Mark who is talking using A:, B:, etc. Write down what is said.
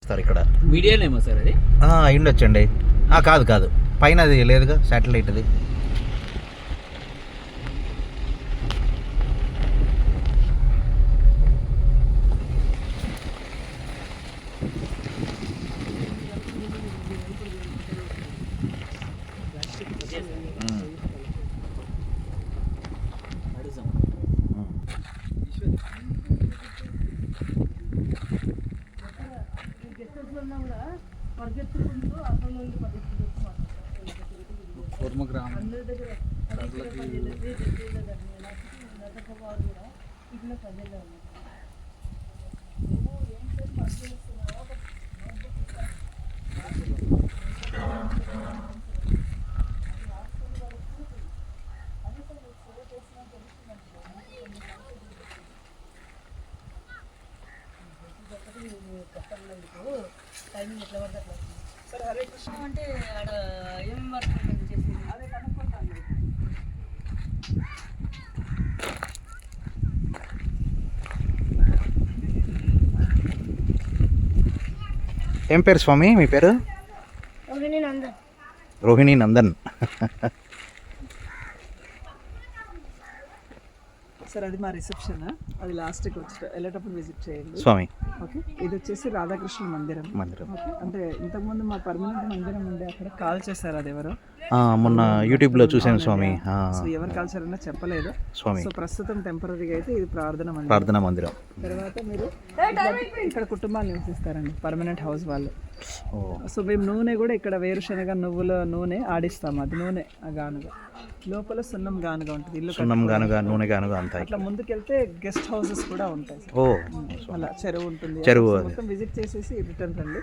A: చూస్తారు ఇక్కడ.
B: మీడియానేమో సార్ అది
A: అయ్యుండొచ్చండి. కాదు కాదు, పైన అది లేదుగా శాటిలైట్ అది.
B: కుర్మ గ్రామం
C: అంటే ఆడ ఏం వర్క్ చేసేది అదే కనుక్కుంటాను.
A: ఏం పేరు స్వామి మీ పేరు? రోహిణి నందన్.
C: సార్ అది మా రిసెప్షన్, అది లాస్ట్కి వచ్చి వెళ్ళేటప్పుడు విజిట్ చేయండి
A: స్వామి.
C: ఓకే. ఇది వచ్చేసి రాధాకృష్ణ మందిరం. ఓకే. అంటే ఇంతకుముందు మా పర్మనెంట్ మందిరం ఉండే అక్కడ కాల్ చేశారు, అది ఎవరు
A: మొన్న యూట్యూబ్లో చూశాను స్వామి.
C: సో ఎవరు కాల్ చేయారన్నా చెప్పలేదు
A: స్వామి.
C: సో ప్రస్తుతం టెంపరీగా అయితే ఇది ప్రార్థన
A: మందిరం.
C: తర్వాత మీరు ఇక్కడ కుటుంబాలు నివసిస్తారండి, పర్మనెంట్ హౌస్ వాళ్ళు. సో మేము నూనె కూడా ఇక్కడ వేరుశనగ నువ్వుల నూనె ఆడిస్తాము, అది నూనె ఆ గానుగా లోపల సున్నం గానుగా ఉంటుంది, ఇల్లు
A: సున్నం గానుగా నూనె గానుగా అంతా.
C: అట్లా ముందుకెళ్తే గెస్ట్ హౌసెస్ కూడా ఉంటాయి.
A: ఓ
C: అలా చెరువు ఉంటుంది,
A: చెరువు
C: మొత్తం విజిట్ చేసేసి రిటర్న్ రండి.